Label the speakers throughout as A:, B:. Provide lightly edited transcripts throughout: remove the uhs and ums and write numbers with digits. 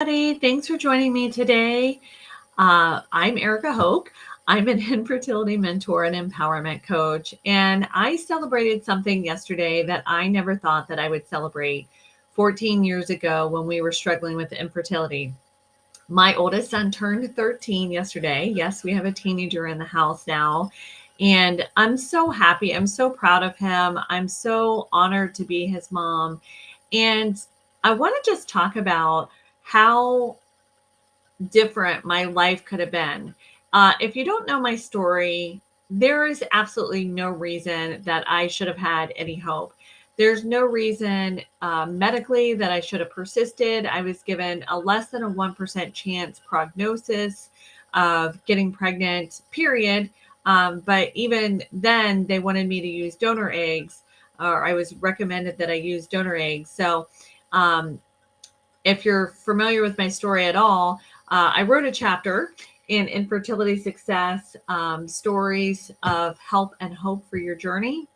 A: Everybody. Thanks for joining me today. I'm Erica Hoke. I'm an infertility mentor and empowerment coach, and I celebrated something yesterday that I never thought that I would celebrate 14 years ago when we were struggling with infertility. My oldest son turned 13 yesterday. Yes, we have a teenager in the house now, and I'm so happy. I'm so proud of him. I'm so honored to be his mom. And I want to just talk about how different my life could have been. If you don't know my story, there is absolutely no reason that I should have had any hope. There's no reason medically that I should have persisted. I was given a less than a 1% chance prognosis of getting pregnant, period. But even then, they wanted me to use donor eggs, or I was recommended that I use donor eggs. So, if you're familiar with my story at all, I wrote a chapter in Infertility Success, Stories of Help and Hope for Your Journey.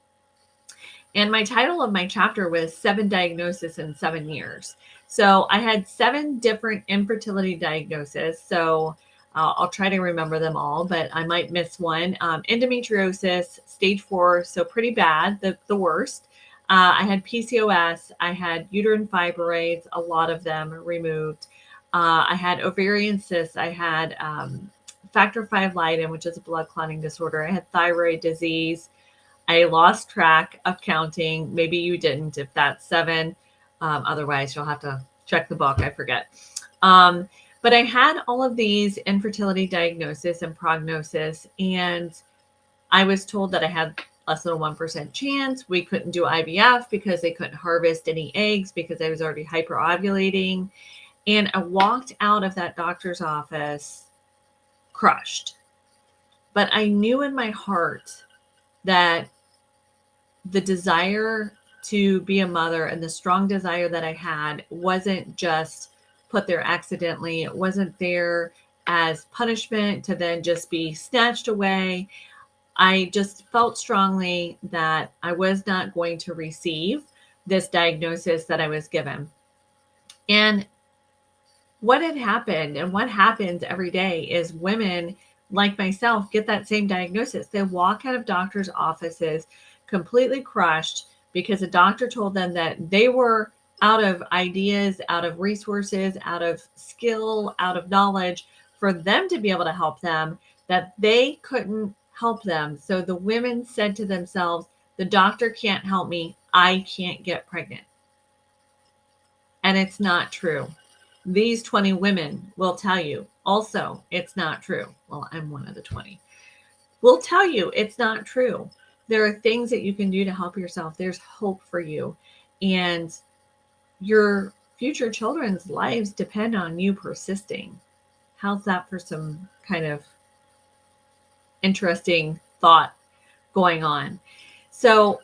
A: And my title of my chapter was 7 Diagnoses in 7 Years. So I had 7 different infertility diagnoses. So I'll try to remember them all, but I might miss one. Endometriosis, stage 4, so pretty bad, the worst. I had PCOS. I had uterine fibroids, a lot of them removed. I had ovarian cysts. I had factor V Leiden, which is a blood clotting disorder. I had thyroid disease. I lost track of counting. Maybe you didn't, if that's 7. Otherwise, you'll have to check the book. I forget. But I had all of these infertility diagnoses and prognosis, and I was told that I had less than a 1% chance. We couldn't do IVF because they couldn't harvest any eggs because I was already hyperovulating. And I walked out of that doctor's office crushed. But I knew in my heart that the desire to be a mother and the strong desire that I had wasn't just put there accidentally. It wasn't there as punishment to then just be snatched away. I just felt strongly that I was not going to receive this diagnosis that I was given. And what had happened and what happens every day is women like myself get that same diagnosis. They walk out of doctors' offices completely crushed because a doctor told them that they were out of ideas, out of resources, out of skill, out of knowledge for them to be able to help them, that they couldn't help them. So the women said to themselves, the doctor can't help me. I can't get pregnant. And it's not true. These 20 women will tell you also it's not true. Well, I'm one of the 20. Will tell you it's not true. There are things that you can do to help yourself. There's hope for you. And your future children's lives depend on you persisting. How's that for some kind of interesting thought going on? So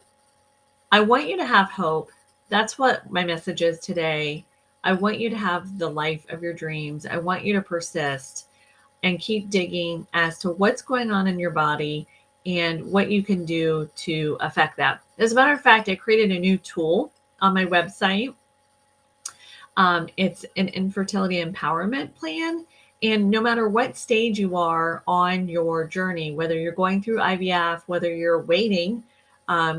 A: I want you to have hope. That's what my message is today. I want you to have the life of your dreams. I want you to persist and keep digging as to what's going on in your body and what you can do to affect that. As a matter of fact, I created a new tool on my website. It's an infertility empowerment plan. And no matter what stage you are on your journey, whether you're going through IVF, whether you're waiting,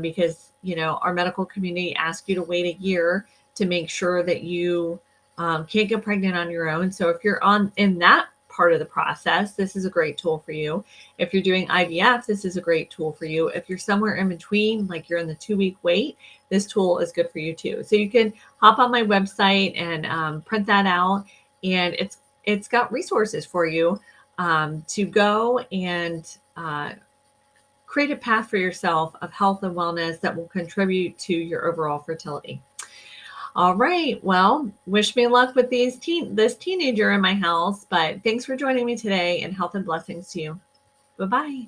A: because, our medical community asks you to wait a year to make sure that you can't get pregnant on your own. So if you're in that part of the process, this is a great tool for you. If you're doing IVF, this is a great tool for you. If you're somewhere in between, like you're in the 2-week wait, this tool is good for you too. So you can hop on my website and print that out, and it's got resources for you to go and create a path for yourself of health and wellness that will contribute to your overall fertility. All right. Well, wish me luck with this teenager in my house, but thanks for joining me today, and health and blessings to you. Bye-bye.